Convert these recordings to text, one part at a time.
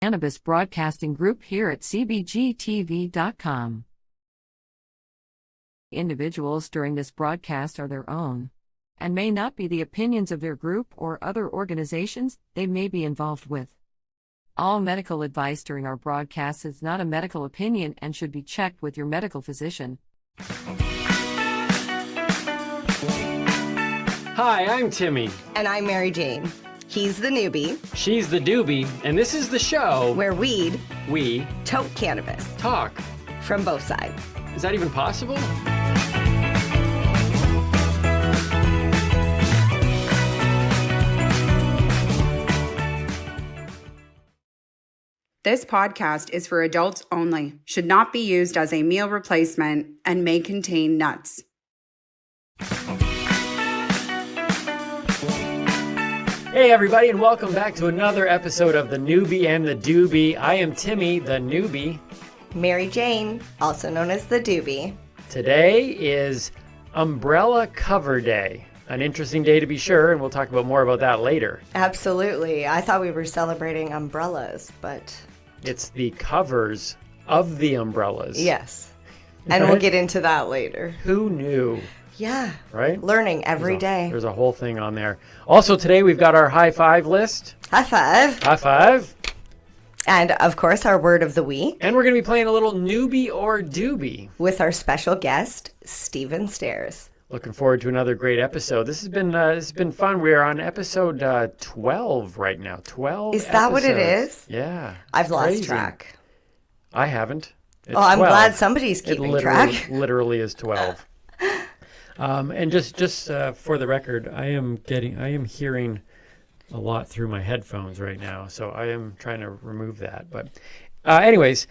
Cannabis Broadcasting Group here at cbgtv.com. Individuals during this broadcast are their own and may not be the opinions of their group or other organizations they may be involved with. All medical advice during our broadcast is not a medical opinion and should be checked with your medical physician. Hi, I'm Timmy. And I'm Mary Jane. He's the newbie. She's the doobie, and this is the show where we tote cannabis talk from both sides. Is that even possible? This podcast is for adults only, should not be used as a meal replacement, and may contain nuts. Hey everybody, and welcome back to another episode of the Noobie and the Doobie. I am Timmy, the newbie. Mary Jane, also known as the doobie. Today is Umbrella Cover Day. An interesting day to be sure, and we'll talk about more about that later. Absolutely. I thought we were celebrating umbrellas, but... It's the covers of the umbrellas. Yes. And we'll get into that later. Who knew? Yeah. Right? Learning every day. There's a whole thing on there. Also today we've got our high five list. High five. High five. And of course our word of the week. And we're going to be playing a little newbie or doobie. With our special guest, Stephen Stairs. Looking forward to another great episode. This has been fun. We are on episode 12 right now. 12 Is that what it is? Yeah. I've lost track. I haven't. It's I'm 12. glad somebody's keeping track. Literally is 12. And just for the record, I am hearing a lot through my headphones right now, so I am trying to remove that. But anyways,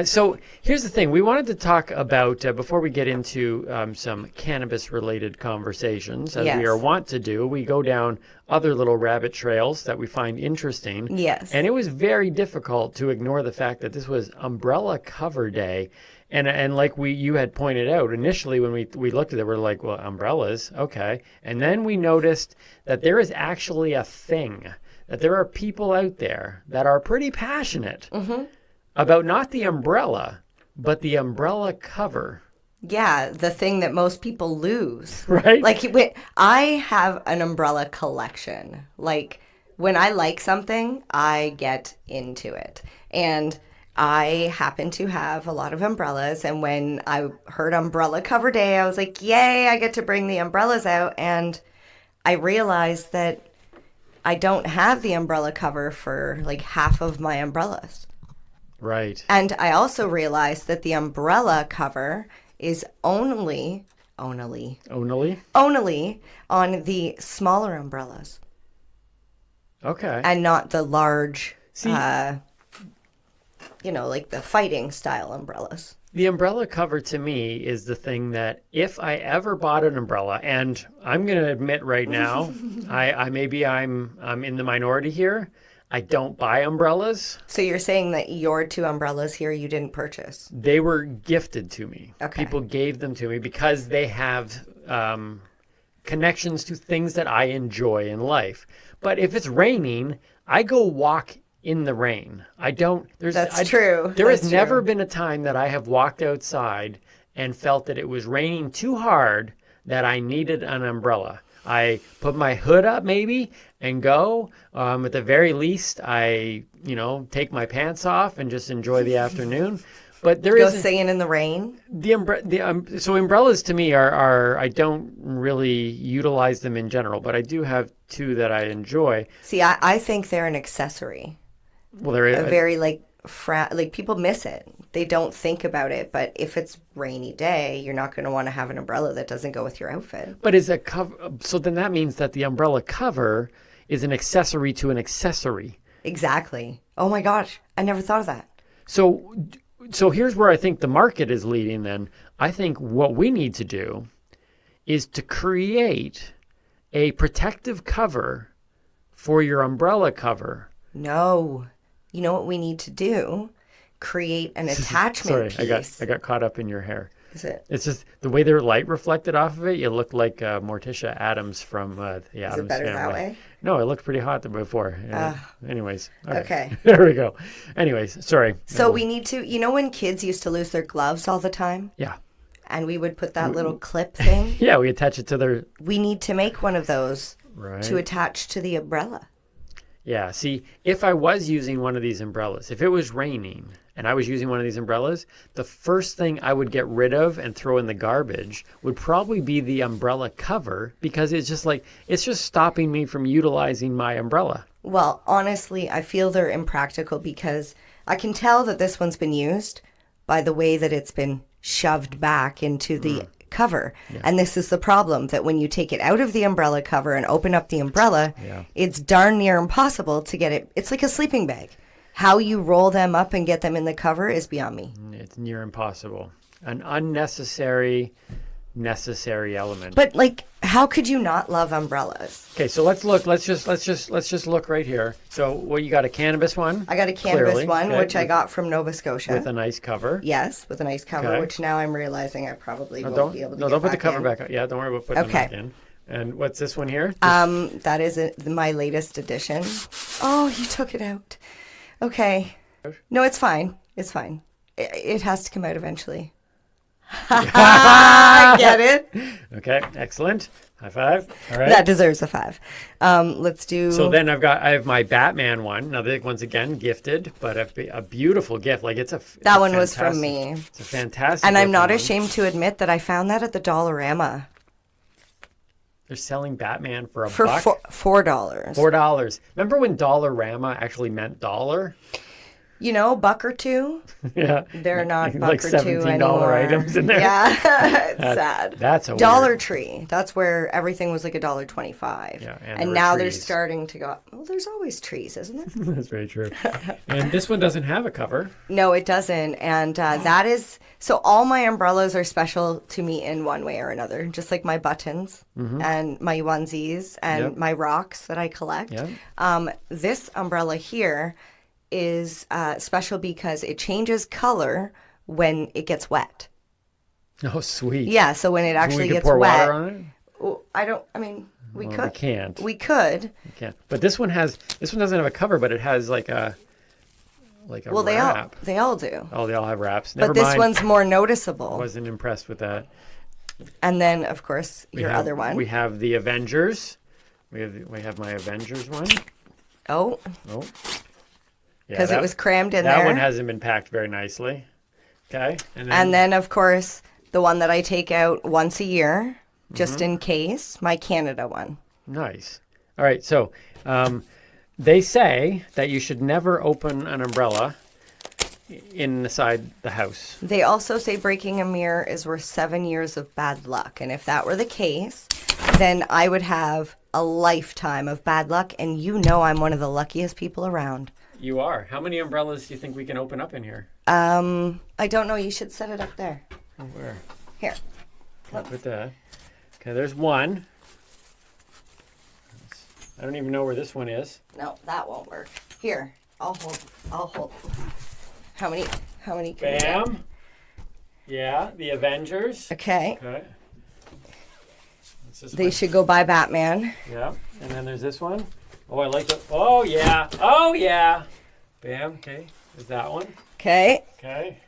so here's the thing. We wanted to talk about, before we get into some cannabis-related conversations, as we are wont to do, we go down other little rabbit trails that we find interesting. Yes. And it was very difficult to ignore the fact that this was Umbrella Cover Day. And like you had pointed out, initially when we looked at it, we're like, well, umbrellas, okay. And then we noticed that there is actually a thing, that there are people out there that are pretty passionate about not the umbrella, but the umbrella cover. Yeah, the thing that most people lose. Right? Like, I have an umbrella collection. Like, when I like something, I get into it. And I happen to have a lot of umbrellas, and when I heard Umbrella Cover Day, I was like, yay, I get to bring the umbrellas out. And I realized that I don't have the umbrella cover for like half of my umbrellas. Right. And I also realized that the umbrella cover is only on the smaller umbrellas. Okay. And not the large, like the fighting style umbrellas. The umbrella cover to me is the thing that if I ever bought an umbrella, and I'm going to admit right now, I'm in the minority here. I don't buy umbrellas. So you're saying that your two umbrellas here you didn't purchase? They were gifted to me. Okay. People gave them to me because they have connections to things that I enjoy in life. But if it's raining, I go walk in the rain. I don't. That's true. There has never been a time that I have walked outside and felt that it was raining too hard that I needed an umbrella. I put my hood up maybe and go. At the very least, I take my pants off and just enjoy the afternoon. But there is singing in the rain. So umbrellas to me are I don't really utilize them in general, but I do have two that I enjoy. See, I think they're an accessory. Well, there is a very like people miss it. They don't think about it. But if it's rainy day, you're not going to want to have an umbrella that doesn't go with your outfit. But is a cover? So then that means that the umbrella cover is an accessory to an accessory. Exactly. Oh my gosh, I never thought of that. So here's where I think the market is leading. Then I think what we need to do is to create a protective cover for your umbrella cover. No. You know what we need to do? Create an attachment piece. I got caught up in your hair. Is it? It's just the way their light reflected off of it. You look like Morticia Adams from the Addams Family. Is it better that way? No, it looked pretty hot before. Anyways. Okay. There we go. Anyways, sorry. So we need to, when kids used to lose their gloves all the time? Yeah. And we would put that little clip thing? Yeah, we attach it to their... We need to make one of those Right. to attach to the umbrella. Yeah, see, if I was using one of these umbrellas, if it was raining and I was using one of these umbrellas, the first thing I would get rid of and throw in the garbage would probably be the umbrella cover, because it's just stopping me from utilizing my umbrella. Well, honestly, I feel they're impractical because I can tell that this one's been used by the way that it's been shoved back into the cover. Yeah. And this is the problem, that when you take it out of the umbrella cover and open up the umbrella, it's darn near impossible to get it. It's like a sleeping bag. How you roll them up and get them in the cover is beyond me. It's near impossible. An necessary element. But how could you not love umbrellas? Okay, so let's look. Let's just look right here. So, you got a cannabis one? I got a cannabis one, okay, which I got from Nova Scotia with a nice cover. Yes, with a nice cover, okay. Which now I'm realizing I probably won't be able to. Don't put the cover back on. Yeah, don't worry about putting it back in. And what's this one here? That is my latest edition. Oh, you took it out. Okay. No, it's fine. It's fine. It has to come out eventually. I get it. Okay, excellent. High five. All right. That deserves a 5. Let's do. So then I have my Batman one. Now, once again, gifted, but a beautiful gift. That one was from me. It's a fantastic. And I'm not ashamed to admit that I found that at the Dollarama. They're selling Batman for $1. $4. $4. Remember when Dollarama actually meant dollar? $1 or $2. Yeah. They're not $1 like or $17 $2 anymore. items in there. Yeah. It's sad. That's a Dollar Tree. That's where everything was like $1.25. Yeah, and now they're starting to go, well, there's always trees, isn't there? That's very true. And this one doesn't have a cover. No, it doesn't. And that is, so all my umbrellas are special to me in one way or another, just like my buttons and my onesies and my rocks that I collect. Yep. This umbrella here is special because it changes color when it gets wet. Oh, sweet. Yeah, so when it actually gets pour wet. Water on it? Well, we could. We can't. We could. We can't. But this one doesn't have a cover, but it has like a wrap. They all do. Oh, they all have wraps. But this one's more noticeable. I wasn't impressed with that. And then, of course, other one. We have the Avengers. We have my Avengers one. Oh. Because Yeah, it was crammed in there. there. That one hasn't been packed very nicely. Okay. And then, of course, the one that I take out once a year, just in case, my Canada one. Nice. All right. So they say that you should never open an umbrella inside the house. They also say breaking a mirror is worth 7 years of bad luck. And if that were the case, then I would have a lifetime of bad luck. And I'm one of the luckiest people around. You are. How many umbrellas do you think we can open up in here? I don't know. You should set it up there. Oh, where? Here. I'll put that. Okay, there's one. I don't even know where this one is. No, that won't work. Here, I'll hold. How many can you get? Bam. Yeah, the Avengers. Okay. Okay. They should go buy Batman. Yeah, and then there's this one. Oh, I like it. Oh, yeah. Oh, yeah. Bam. Okay. There's that one. Okay. Okay.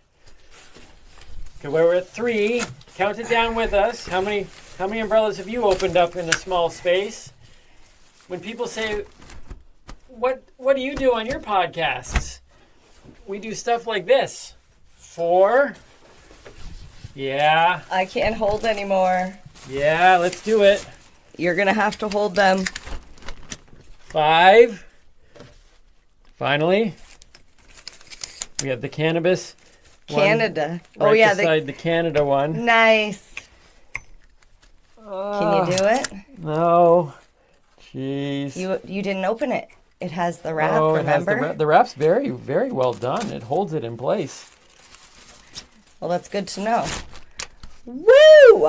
Okay, we're at 3. Count it down with us. How many umbrellas have you opened up in a small space? When people say, what do you do on your podcasts? We do stuff like this. 4. Yeah. I can't hold anymore. Yeah, let's do it. You're going to have to hold them. 5. Finally, we have the cannabis. Canada. Right beside the Canada one. Nice. Can you do it? No. Jeez. You didn't open it. It has the wrap, It remember? has the wrap's very, very well done. It holds it in place. Well, that's good to know. Woo!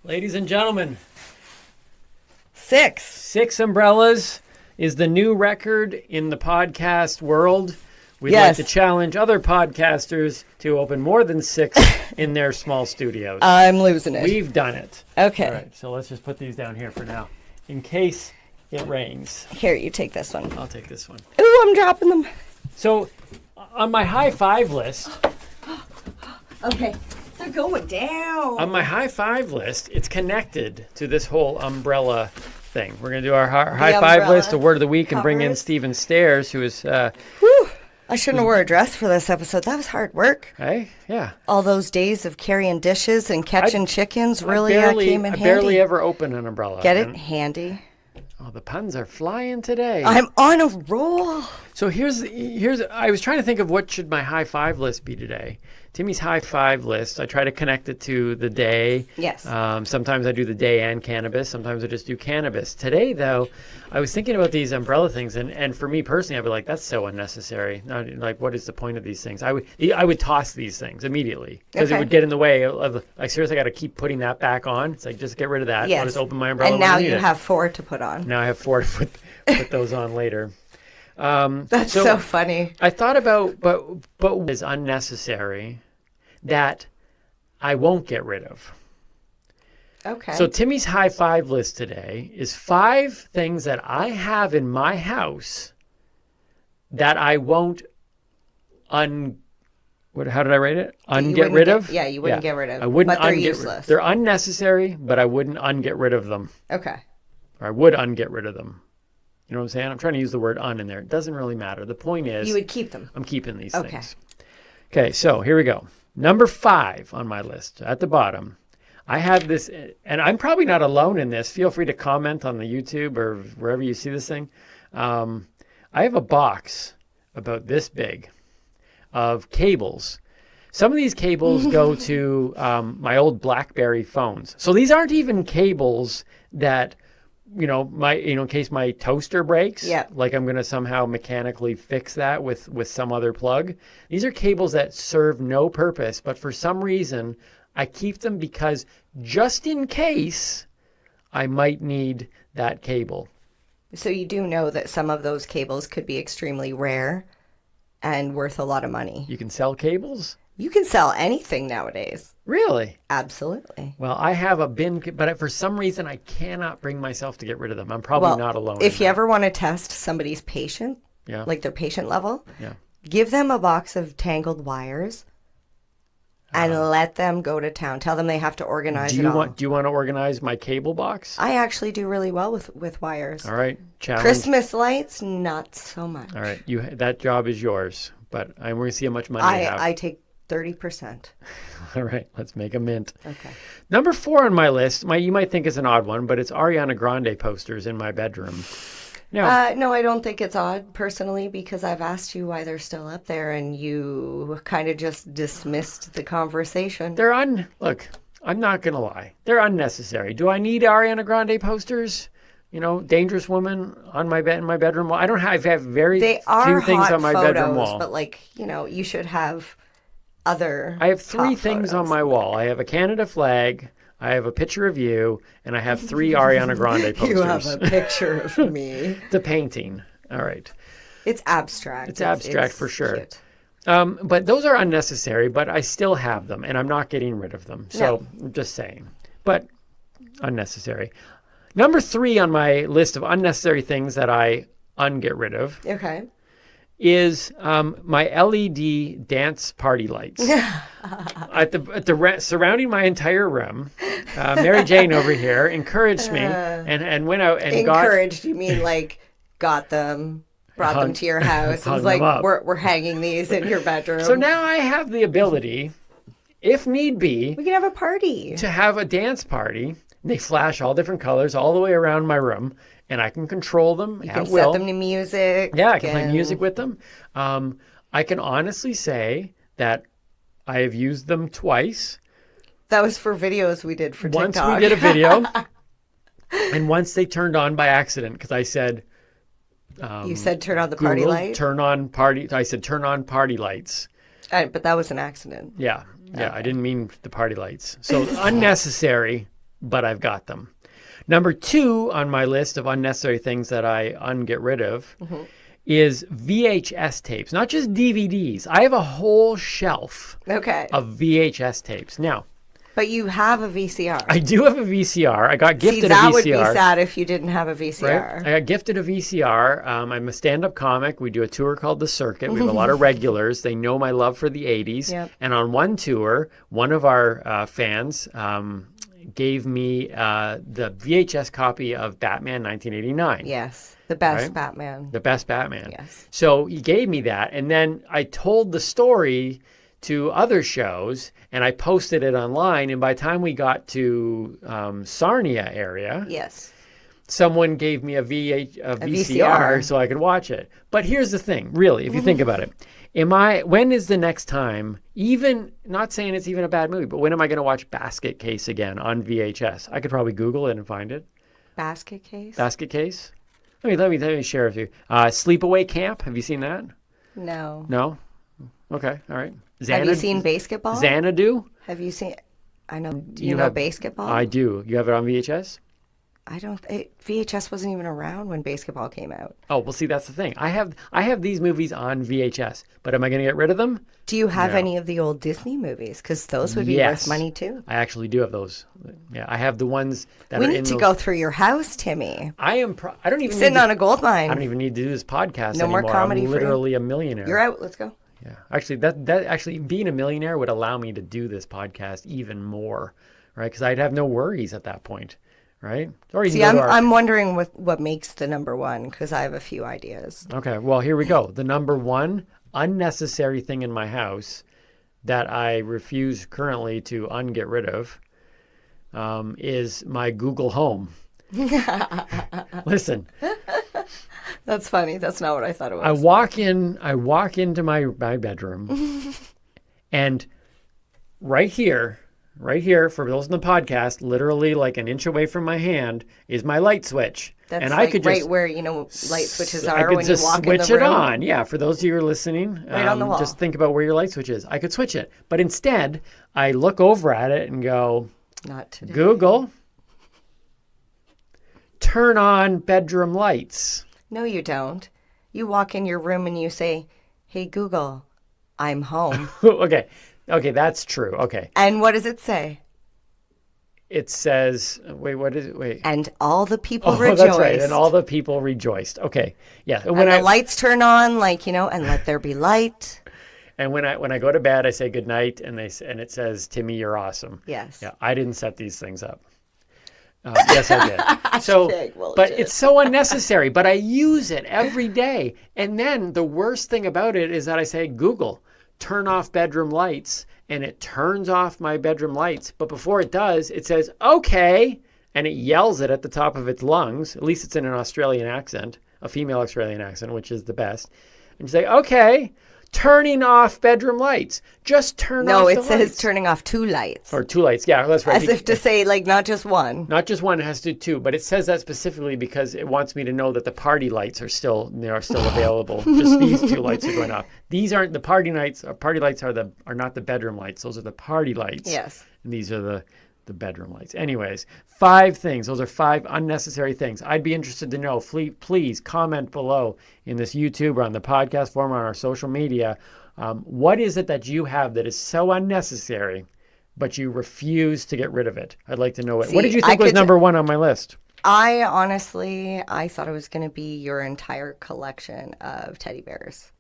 Ladies and gentlemen. 6. 6 umbrellas is the new record in the podcast world. We'd Yes. like to challenge other podcasters to open more than 6 in their small studios. I'm losing it. We've done it. Okay. All right, so let's just put these down here for now, in case it rains. Here, you take this one. I'll take this one. Ooh, I'm dropping them. So, on my high five list, Okay. They're going down. on my high five list, it's connected to this whole umbrella thing. We're going to do our high five umbrella list, a word of the week, and bring in covers. Stephen Stairs, who is, Whew. I shouldn't have wore a dress for this episode. That was hard work. hey, yeah. All those days of carrying dishes and catching chickens really came in I handy. barely ever open an umbrella. Get it? And- Handy. oh, the puns are flying today. I'm on a roll. So here's I was trying to think of what should my high five list be today. Timmy's high five list, I try to connect it to the day. Yes. Sometimes I do the day and cannabis. Sometimes I just do cannabis. Today, though, I was thinking about these umbrella things, and for me personally, I'd be like, that's so unnecessary. Not, like, what is the point of these things? I would toss these things immedially because it Okay. would get in the way of like, seriously, I got to keep putting that back on. It's like, just get rid of that. Yes. I'll just open my umbrella And when now I need you it. have 4 to put on. Now I have 4 to put those on later. That's so funny. I thought about, but what is unnecessary that I won't get rid of. Okay. So Timmy's high five list today is 5 things that I have in my house that I won't how did I rate it? Get rid of? Yeah, you wouldn't get rid of. I wouldn't But they're unget useless. They're unnecessary, but I wouldn't unget rid of them. Okay. Or I would unget rid of them. You know what I'm saying? I'm trying to use the word in there. It doesn't really matter. The point is You would keep them. I'm keeping these Okay. things. Okay, so here we go. Number 5 on my list at the bottom. I have this, and I'm probably not alone in this. Feel free to comment on the YouTube or wherever you see this thing. I have a box about this big of cables. Some of these cables go to my old BlackBerry phones. So these aren't even cables that, in case my toaster breaks, Yeah. like I'm going to somehow mechanically fix that with some other plug. These are cables that serve no purpose, but for some reason, I keep them because just in case I might need that cable. So you do know that some of those cables could be extremely rare and worth a lot of money. You can sell cables? You can sell anything nowadays. Really? Absolutely. Well, I have a bin, but for some reason, I cannot bring myself to get rid of them. I'm probably not alone. If in you that. ever want to test somebody's patient, Yeah. like their patient level, Yeah. give them a box of tangled wires and let them go to town. Tell them they have to organize Do it you all. want to organize my cable box? I actually do really well with wires. All right, challenge. Christmas lights, not so much. All right, that job is yours, but I'm going to see how much money you have. I take 30%. All right, let's make a mint. Okay. Number 4 on my list, you might think is an odd one, but it's Ariana Grande posters in my bedroom. Now, No, I don't think it's odd personally because I've asked you why they're still up there and you kind of just dismissed the conversation. look, I'm not going to lie. They're unnecessary. Do I need Ariana Grande posters? Dangerous Woman on my bed in my bedroom wall. I have very They are few things hot on my photos, bedroom wall. but you should have other. I have 3 hot things photos. on my wall. I have a Canada flag, I have a picture of you, and I have 3 Ariana Grande posters. You have a picture of me. It's a painting. All right. It's abstract. It's abstract for sure. cute. But those are unnecessary, but I still have them, and I'm not getting rid of them. So I'm just saying. But unnecessary. Number 3 on my list of unnecessary things that I unget rid of Okay. is my LED dance party lights surrounding my entire room. Mary Jane over here encouraged me and went out and Encouraged, you mean like got them, brought them to your house. It hung was like, them up. we're hanging these in your bedroom. So now I have the ability, if need be, we can have a party. to have a dance party. They flash all different colors all the way around my room, and I can control them You at can will. set them to music. Yeah, I can play and- music with them. I can honestly say that I have used them twice. That was for videos we did for Once TikTok. we did a video, and once they turned on by accident because I said, You said turn on the party Google, light? turn on party. I said turn on party lights. But that was an accident. Yeah, I didn't mean the party lights. So unnecessary, but I've got them. Number 2 on my list of unnecessary things that I unget rid of is VHS tapes, not just DVDs. I have a whole shelf Okay. of VHS tapes. Now, But you have a VCR. I do have a VCR. I got gifted See, a that VCR. would be sad if you didn't have a VCR. Right? I got gifted a VCR. I'm a stand-up comic. We do a tour called The Circuit. We have a lot of regulars. They know my love for the 80s. Yep. And on one tour, one of our fans gave me the VHS copy of Batman 1989. Yes. The best Right? Batman. The best Batman. Yes. So he gave me that. And then I told the story to other shows and I posted it online. And by the time we got to Sarnia area, Yes. someone gave me a VCR VCR. so I could watch it. But here's the thing, really, if you think about it. When is the next time, even, not saying it's even a bad movie, but when am I going to watch Basket Case again on VHS? I could probably Google it and find it. Basket Case? Basket Case? Let me share with you. Sleepaway Camp, have you seen that? No. No? Okay, all right. Have you seen Basketball? Xanadu? Have you seen? I know. Do you You know have- Basketball? I do. You have it on VHS? I don't. VHS wasn't even around when Basketball came out. Oh, well, see, that's the thing. I have these movies on VHS, but am I going to get rid of them? Do you have No. any of the old Disney movies? Because those would be Yes. worth money too. I actually do have those. Yeah, I have the ones that We are need in to those. go through your house, Timmy. I don't even Sitting need to, on a gold mine. I don't even need to do this podcast No more anymore. comedy I'm for you? literally a millionaire. You're out. Let's go. Yeah. Actually, that actually being a millionaire would allow me to do this podcast even more, right? Because I'd have no worries at that point, right? Or you can See, go to our- I'm wondering what makes the number one because I have a few ideas. Okay, well, here we go. The number one unnecessary thing in my house that I refuse currently to get rid of is my Google Home. Listen, That's funny. That's not what I thought it was. I walk into my bedroom and right here, for those in the podcast, literally like an inch away from my hand is my light switch. That's and like I could right just where light switches I are could when you just walk in switch the it room. on. Yeah, for those of you who are listening, Right on the wall. just think about where your light switch is. I could switch it. But instead, I look over at it and go, Not today. Google, turn on bedroom lights. No, you don't. You walk in your room and you say, "Hey Google, I'm home." Okay, that's true. Okay. And what does it say? It says, wait, what is it? Wait. And all the people Oh, rejoiced. that's right. And all the people rejoiced. Okay. Yeah. And the lights turn on, and let there be light. And when I go to bed, I say good night, and it says, Timmy, you're awesome. Yes. Yeah, I didn't set these things up. Yes, I did. So, Hashtag bullshit. but it's so unnecessary. But I use it every day. And then the worst thing about it is that I say, Google, turn off bedroom lights, and it turns off my bedroom lights. But before it does, it says, okay, and it yells it at the top of its lungs. At least it's in an Australian accent, a female Australian accent, which is the best. And you say, okay, turning off bedroom lights. Just turn off No, the it says lights. turning off 2 lights. Or 2 lights. Yeah, that's right. As if to say, not just one. Not just one, it has to do 2, but it says that specifically because it wants me to know that the party lights are still available. Just these 2 lights are going off. These aren't the party lights. Party lights are not the bedroom lights. Those are the party lights. Yes. And these are the bedroom lights. Anyways, 5 things. Those are 5 unnecessary things. I'd be interested to know. Please comment below in this YouTube or on the podcast form or on our social media. What is it that you have that is so unnecessary, but you refuse to get rid of it? I'd like to know it. See, What did you I think was could- number 1 on my list? I thought it was going to be your entire collection of teddy bears.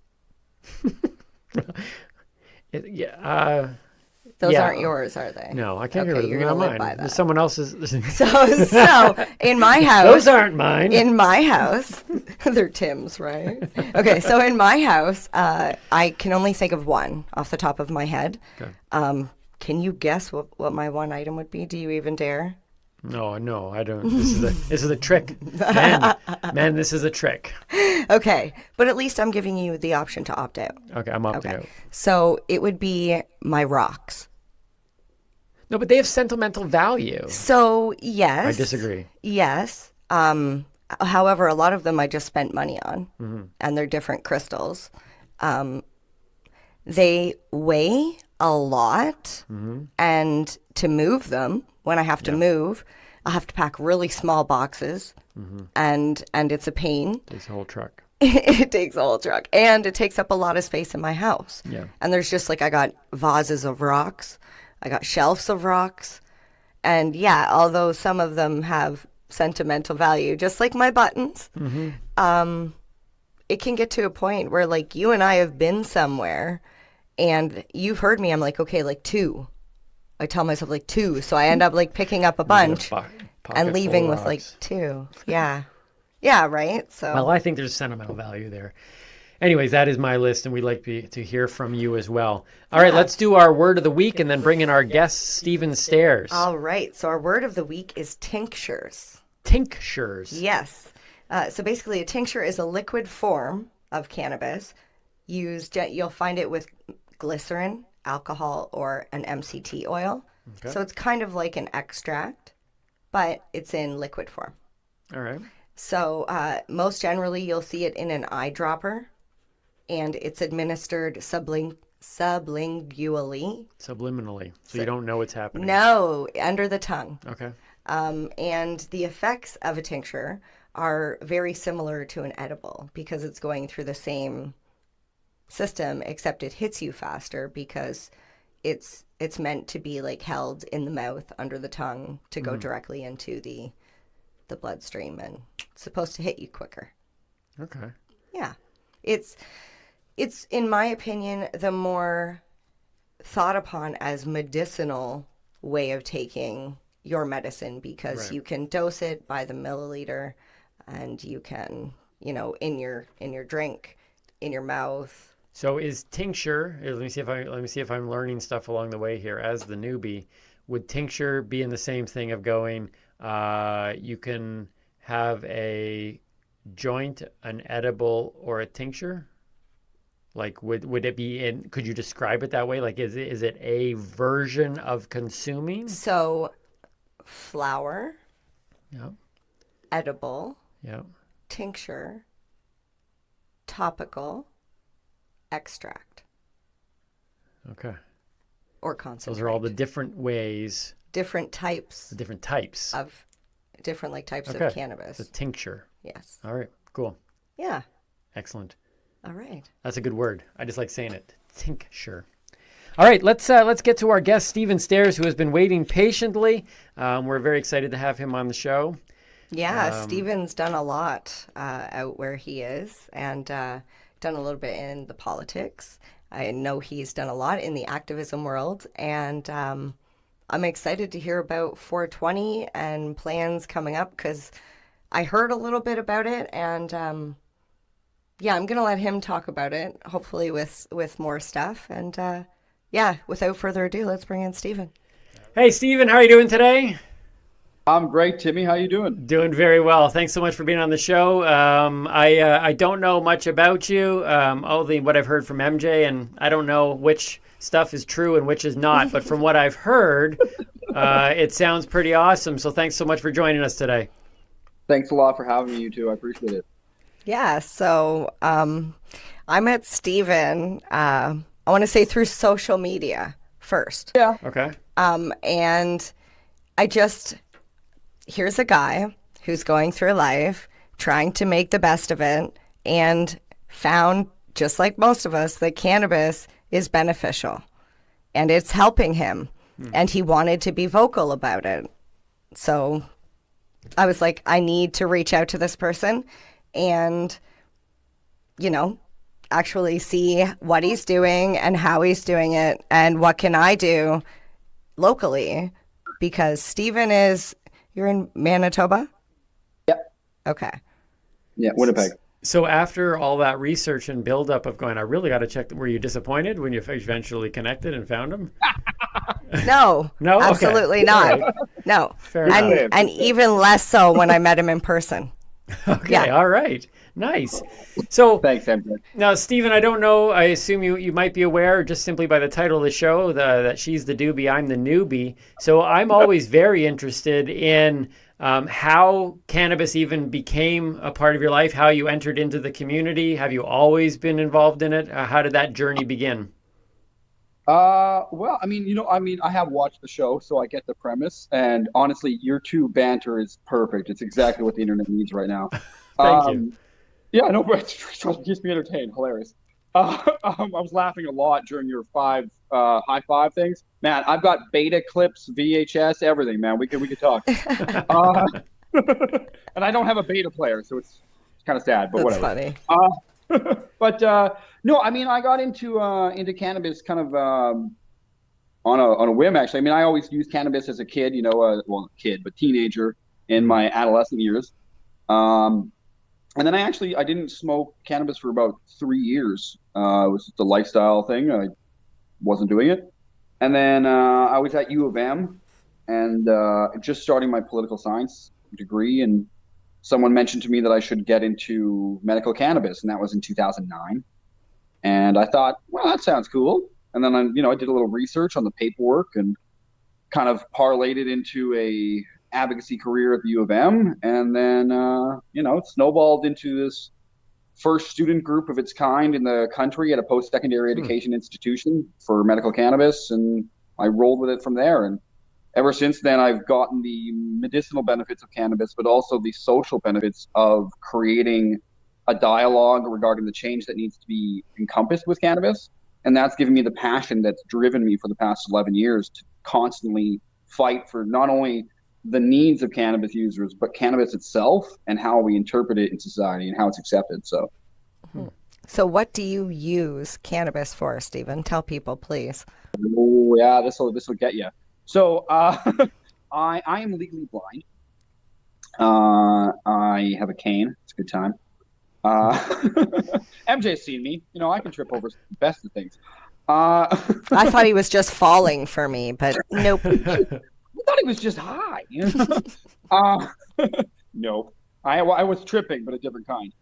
Those Yeah. aren't yours, are they? No, I can't Okay, get rid of you're them. gonna They're live not by mine. that. Someone else's. So in my house, Those aren't mine. in my house, they're Tim's, right? Okay, so in my house, I can only think of one off the top of my head. Okay. Can you guess what my one item would be? Do you even dare? No, I don't. This is a trick, man. This is a trick. Okay, but at least I'm giving you the option to opt out. Okay, I'm opting Okay, out. so it would be my rocks. No, but they have sentimental value. So yes, I disagree. Yes. However, a lot of them I just spent money on, and they're different crystals. They weigh a lot, and to move them, when I have to move, I have to pack really small boxes, and it's a pain. This whole truck. It takes a whole truck, and it takes up a lot of space in my house. Yeah. And there's just like, I got vases of rocks, I got shelves of rocks, and yeah, although some of them have sentimental value, just like my buttons, it can get to a point where like you and I have been somewhere, and you've heard me. I'm like, okay, like 2. I tell myself like 2, so I end up like picking up a bunch and leaving with like 2. Yeah. Yeah, right? So Well, I think there's sentimental value there. Anyways, that is my list, and we'd like to hear from you as well. All right, let's do our word of the week and then bring in our guest, Stephen Stairs. All right. So our word of the week is tinctures. Tinctures. Yes. So basically, a tincture is a liquid form of cannabis. You'll find it with glycerin, alcohol, or an MCT oil. Okay. So it's kind of like an extract, but it's in liquid form. All right. So most generally, you'll see it in an eyedropper, and it's administered sublingually. Subliminally. So you don't know what's happening. No, under the tongue. Okay. And the effects of a tincture are very similar to an edible because it's going through the same system, except it hits you faster because it's meant to be like held in the mouth under the tongue to go directly into the bloodstream, and it's supposed to hit you quicker. Okay. Yeah. It's in my opinion the more thought upon as medicinal way of taking your medicine because you can dose it by the milliliter, and you can, in your drink, in your mouth. So is tincture, let me see if I'm learning stuff along the way here as the newbie. Would tincture be in the same thing of going, you can have a joint, an edible, or a tincture? Like, would it be in, could you describe it that way? Like, is it a version of consuming? So, flower, Yeah. edible, Yeah. tincture, topical, extract, Okay. or concentrate. Those are all the different ways, different types the different types. of types Okay. of cannabis. The tincture. Yes. All right. Cool. Yeah. Excellent. All right. That's a good word. I just like saying it. Tincture. All right, let's get to our guest, Stephen Stairs, who has been waiting patiently. We're very excited to have him on the show. Yeah, Stephen's done a lot out where he is, and done a little bit in the politics. I know he's done a lot in the activism world, and I'm excited to hear about 420 and plans coming up because I heard a little bit about it, and yeah, I'm gonna let him talk about it, hopefully with more stuff. And yeah, without further ado, let's bring in Stephen. Hey, Stephen, how are you doing today? I'm great, Timmy. How you doing? Doing very well. Thanks so much for being on the show. I don't know much about you, only what I've heard from MJ, and I don't know which stuff is true and which is not. But from what I've heard, it sounds pretty awesome. So thanks so much for joining us today. Thanks a lot for having me, you two. I appreciate it. Yeah, so I met Stephen, I want to say through social media first. Yeah. Okay. And here's a guy who's going through life, trying to make the best of it, and found, just like most of us, that cannabis is beneficial and it's helping him. And he wanted to be vocal about it. So I was like, I need to reach out to this person and, actually see what he's doing and how he's doing it and what can I do locally, because Stephen you're in Manitoba? Yep. Okay. Yeah, Winnipeg. So after all that research and buildup of going, I really got to check, were you disappointed when you eventually connected and found him? No. No? Okay. Absolutely not. Right. No. Fair enough. And even less so when I met him in person. Okay, Yeah. all right. Nice. So Thanks, MJ. now, Stephen, I don't know. I assume you might be aware just simply by the title of the show that she's the doobie, I'm the newbie. So I'm always very interested in how cannabis even became a part of your life, how you entered into the community. Have you always been involved in it? How did that journey begin? Well, I have watched the show, so I get the premise. And honestly, your two banter is perfect. It's exactly what the internet needs right now. Thank you. Yeah, no, but it keeps me entertained. Hilarious. I was laughing a lot during your high five things. Man, I've got beta clips, VHS, everything. Man, we could talk. Uh, and I don't have a beta player, so it's kind of sad, but That's whatever. funny. But no, I mean, I got into cannabis kind of on a whim, actually. I mean, I always used cannabis as a kid, well, kid, but teenager in my adolescent years. Um, and then I didn't smoke cannabis for about 3 years. It was just a lifestyle thing. I wasn't doing it. And then I was at U of M and just starting my political science degree. And someone mentioned to me that I should get into medical cannabis. And that was in 2009. And I thought, well, that sounds cool. And then I did a little research on the paperwork and kind of parlayed it into a advocacy career at the U of M. And then, it snowballed into this first student group of its kind in the country at a post-secondary education institution for medical cannabis. And I rolled with it from there. And ever since then, I've gotten the medicinal benefits of cannabis, but also the social benefits of creating a dialogue regarding the change that needs to be encompassed with cannabis. And that's given me the passion that's driven me for the past 11 years to constantly fight for not only the needs of cannabis users, but cannabis itself and how we interpret it in society and how it's accepted. So what do you use cannabis for, Stephen? Tell people, please. Oh yeah, this will get you. So I am legally blind. I have a cane. It's a good time. MJ's seen me. I can trip over the best of things. I thought he was just falling for me, but nope. I thought he was just high. No, I was tripping, but a different kind.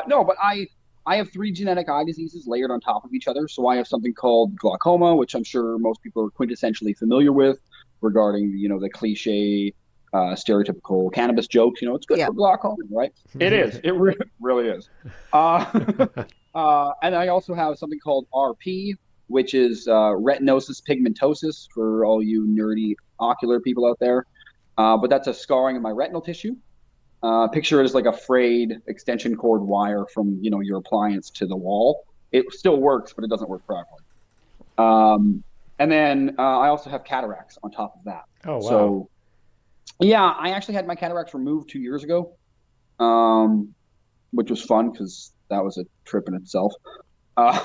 No, but I have 3 genetic eye diseases layered on top of each other. So I have something called glaucoma, which I'm sure most people are quintessentially familiar with, regarding the cliche, stereotypical cannabis jokes. It's good for glaucoma, right? It is. It really is. And I also have something called RP, which is retinosis pigmentosus for all you nerdy ocular people out there. But that's a scarring of my retinal tissue. Picture it as like a frayed extension cord wire from your appliance to the wall. It still works, but it doesn't work properly. And then I also have cataracts on top of that. Oh, wow. So yeah, I actually had my cataracts removed 2 years ago, which was fun because that was a trip in itself.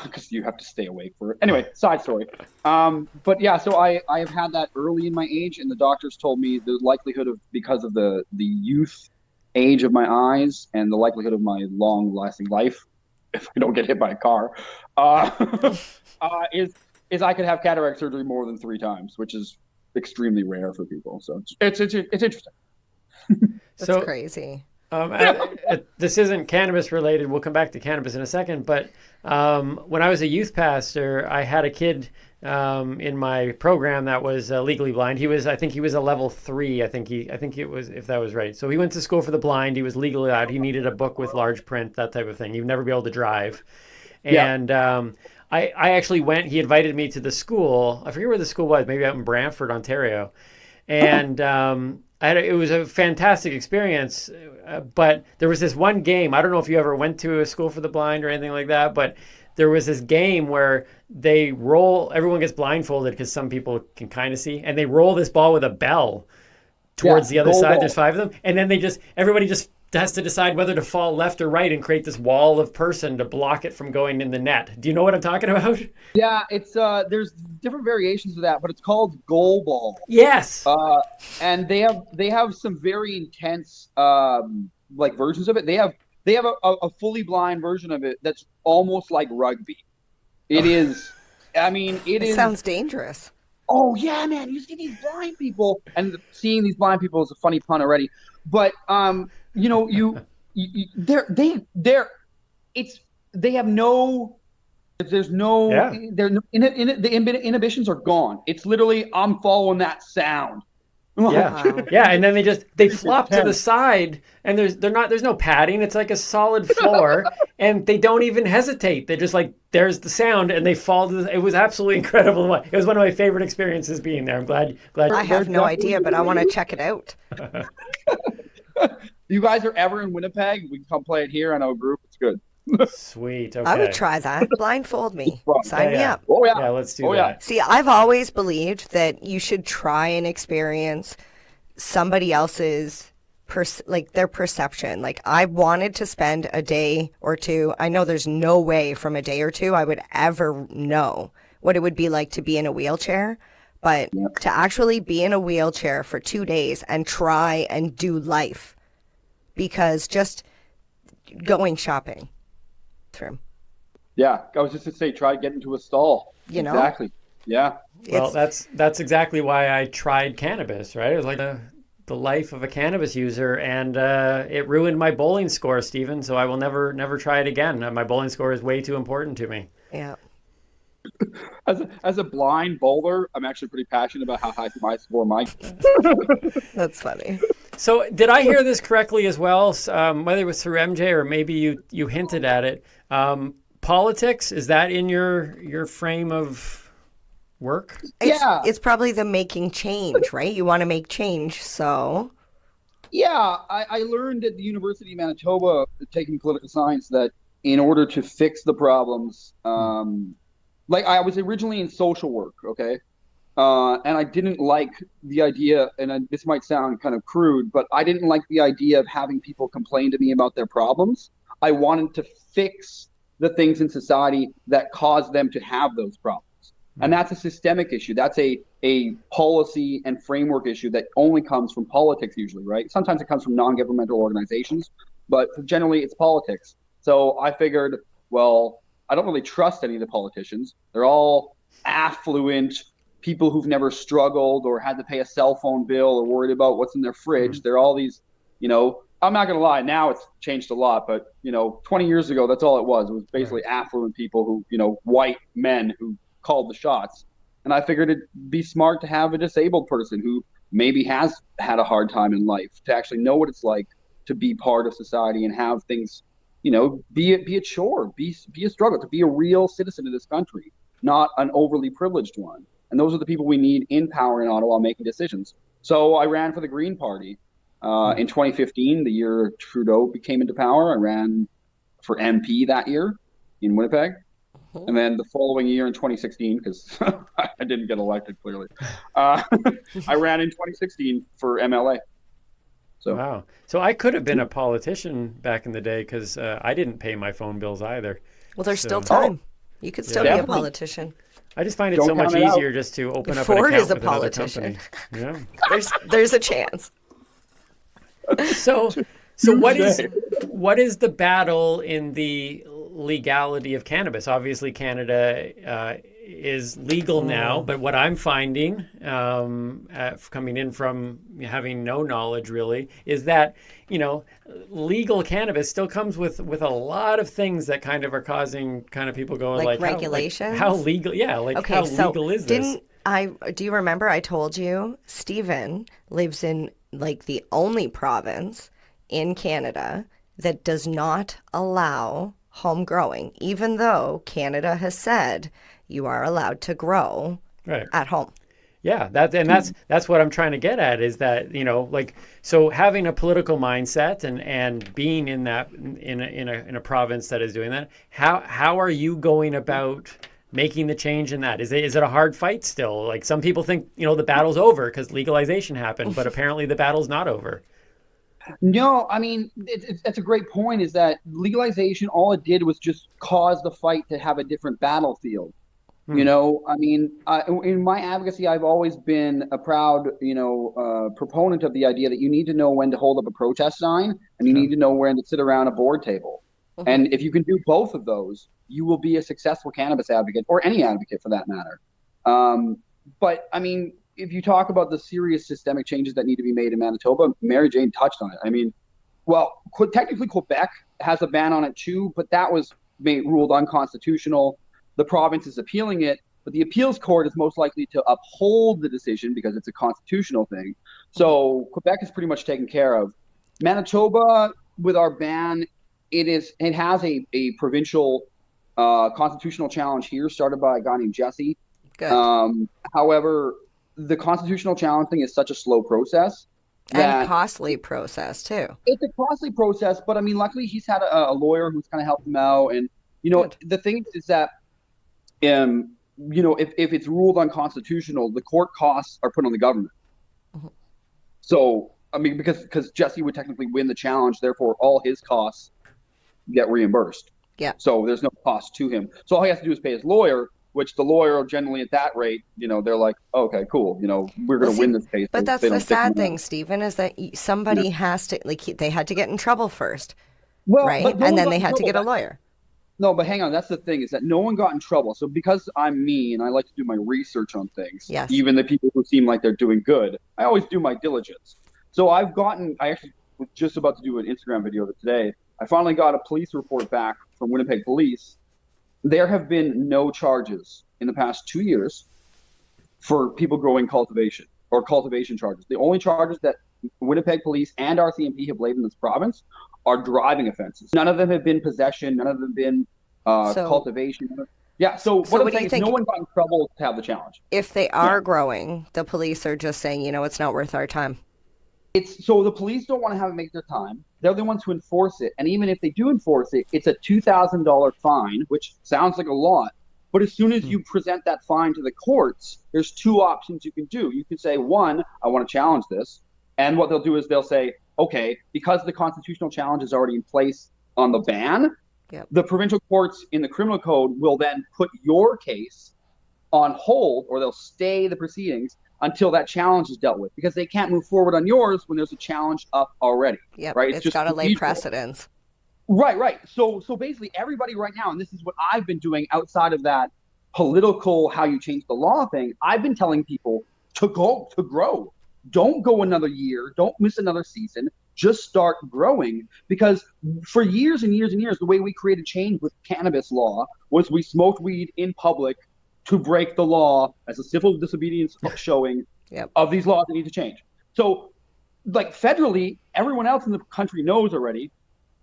Because you have to stay awake for it. Anyway, side story. But yeah, so I have had that early in my age, and the doctors told me the likelihood of, because of the youth age of my eyes and the likelihood of my long-lasting life, if I don't get hit by a car, is I could have cataract surgery more than 3 times, which is extremely rare for people. So it's interesting. That's crazy. This isn't cannabis related. We'll come back to cannabis in a second. But when I was a youth pastor, I had a kid in my program that was legally blind. I think he was a level 3. I think it was, if that was right. So he went to school for the blind. He was legally allowed. He needed a book with large print, that type of thing. You'd never be able to drive. And I actually went. He invited me to the school. I forget where the school was. Maybe out in Brantford, Ontario. And it was a fantastic experience, but there was this one game. I don't know if you ever went to a school for the blind or anything like that, but there was this game where everyone gets blindfolded because some people can kind of see, and they roll this ball with a bell towards the other side. Ball. There's 5 of them. And then everybody just has to decide whether to fall left or right and create this wall of person to block it from going in the net. Do you know what I'm talking about? Yeah, it's there's different variations of that, but it's called goal ball. Yes. And they have some very intense versions of it. They have a fully blind version of it that's almost like rugby. It is. I mean, it sounds dangerous. Oh yeah, man! You see these blind people, and seeing these blind people is a funny pun already. But they have no. There's no. Yeah. The inhibitions are gone. It's literally, I'm following that sound. Yeah, yeah, and then they flop to the side, and there's no padding. It's like a solid floor, and they don't even hesitate. They're just like, there's the sound, and they fall to it was absolutely incredible. It was one of my favorite experiences being there. I'm glad. I have no idea, but I want to check it out. you guys are ever in Winnipeg, we can come play it here. I know a group. It's good. Sweet. Okay. I would try that. Blindfold me. fun. Sign me Yeah. up. Oh, yeah. Yeah, let's do Oh, yeah. that. See, I've always believed that you should try and experience somebody else's their perception. Like, I wanted to spend a day or two. I know there's no way from a day or two I would ever know what it would be like to be in a wheelchair, but to actually be in a wheelchair for 2 days and try and do life, because just going shopping through. Yeah, I was just to say, try to get into a stall. You know? Exactly. Yeah. Well, It's- that's exactly why I tried cannabis, right? It was like the life of a cannabis user, and it ruined my bowling score, Stephen. So I will never try it again. My bowling score is way too important to me. yeah. As a blind bowler, I'm actually pretty passionate about how high my score might. That's funny. So did I hear this correctly as well? Whether it was through MJ or maybe you hinted at it. Politics, is that in your frame of work? Yeah. It's probably the making change, right? You want to make change, so Yeah, I learned at the University of Manitoba, taking political science, that in order to fix the problems, like I was originally in social work, okay? And I didn't like the idea, and this might sound kind of crude, but I didn't like the idea of having people complain to me about their problems. I wanted to fix the things in society that cause them to have those problems. And that's a systemic issue. That's a policy and framework issue that only comes from politics usually, right? Sometimes it comes from non-governmental organizations, but generally it's politics. So I figured, well, I don't really trust any of the politicians. They're all affluent people who've never struggled or had to pay a cell phone bill or worried about what's in their fridge. They're all these, I'm not going to lie, now it's changed a lot, but 20 years ago, that's all it was. It was basically affluent people who, white men who called the shots. And I figured it'd be smart to have a disabled person who maybe has had a hard time in life to actually know what it's like to be part of society and have things, be a chore, be a struggle, to be a real citizen of this country, not an overly privileged one. And those are the people we need in power in Ottawa making decisions. So I ran for the Green Party. In 2015, the year Trudeau came into power, I ran for MP that year in Winnipeg. And then the following year in 2016, because I didn't get elected clearly, I ran in 2016 for MLA. So Wow. So I could have been a politician back in the day because I didn't pay my phone bills either. well, there's So- still time. You could still be a Definitely. politician. I just find it Don't so much count it out. easier just to open up an Ford account is a with another politician. company. There's a chance. Yeah. So what is the battle in the legality of cannabis? Obviously, Canada is legal now, but what I'm finding, coming in from having no knowledge really, is that legal cannabis still comes with a lot of things that kind of are causing kind of people going Like like regulations? how legal? Yeah, like Okay, how so legal is this? do you remember I told you Stephen lives in like the only province in Canada that does not allow home growing, even though Canada has said you are allowed to grow Right. at home. Yeah, that's what I'm trying to get at, is that so having a political mindset and being in that in a province that is doing that. How are you going about making the change in that? Is it a hard fight still? Like, some people think the battle's over because legalization happened, but apparently the battle's not over. No, I mean, that's a great point, is that legalization, all it did was just cause the fight to have a different battlefield. I mean, in my advocacy, I've always been a proud, proponent of the idea that you need to know when to hold up a protest sign and you need to know when to sit around a board table. And if you can do both of those, you will be a successful cannabis advocate, or any advocate for that matter. But I mean, if you talk about the serious systemic changes that need to be made in Manitoba, Mary Jane touched on it. I mean, well, technically Quebec has a ban on it too, but that was ruled unconstitutional. The province is appealing it, but the appeals court is most likely to uphold the decision because it's a constitutional thing. So Quebec is pretty much taken care of. Manitoba, with our ban, it has a provincial constitutional challenge here, started by a guy named Jesse. Good. However, the constitutional challenge thing is such a slow process And a costly process too. It's a costly process, but I mean, luckily he's had a lawyer who's kind of helped him out. And, you know, Good. the thing is that, you know, if it's ruled unconstitutional, the court costs are put on the government. Mhm. So, I mean, because Jesse would technically win the challenge, therefore all his costs get reimbursed. Yeah. So there's no cost to him. So all he has to do is pay his lawyer, which the lawyer generally at that rate, you know, they're like, okay, cool, you know, we're going to win this case. But that's They the don't stick him sad out. thing, Stephen, is that somebody has to, like, they had to get in trouble first, Well, right? but no And one then got they in had to trouble. get a lawyer. No, but hang on. That's the thing, is that no one got in trouble. So because I'm me and I like to do my research on things, Yes. even the people who seem like they're doing good, I always do my diligence. So I actually was just about to do an Instagram video today. I finally got a police report back from Winnipeg Police. There have been no charges in the past 2 years for people growing cultivation or cultivation charges. The only charges that Winnipeg Police and RCMP have laid in this province are driving offenses. None of them have been possession. None of them have been cultivation. Yeah. So what I'm what do saying you is think? no one got in trouble to have the challenge. If they are growing, the police are just saying, you know, it's not worth our time. So the police don't want to have it make their time. They're the ones who enforce it. And even if they do enforce it, it's a $2,000 fine, which sounds like a lot. But as soon as you present that fine to the courts, there's two options you can do. You can say, one, I want to challenge this. And what they'll do is they'll say, okay, because the constitutional challenge is already in place on the ban, the provincial courts in the criminal code will then put your case on hold, or they'll stay the proceedings until that challenge is dealt with, because they can't move forward on yours when there's a challenge up already. Yep. Right? It's got to lay precedence. Right. So basically everybody right now, and this is what I've been doing outside of that political how you change the law thing, I've been telling people to grow. Don't go another year. Don't miss another season. Just start growing, because for years and years and years, the way we created change with cannabis law was we smoked weed in public to break the law as a civil disobedience showing of these laws that need to change. So, like, federally, everyone else in the country knows already,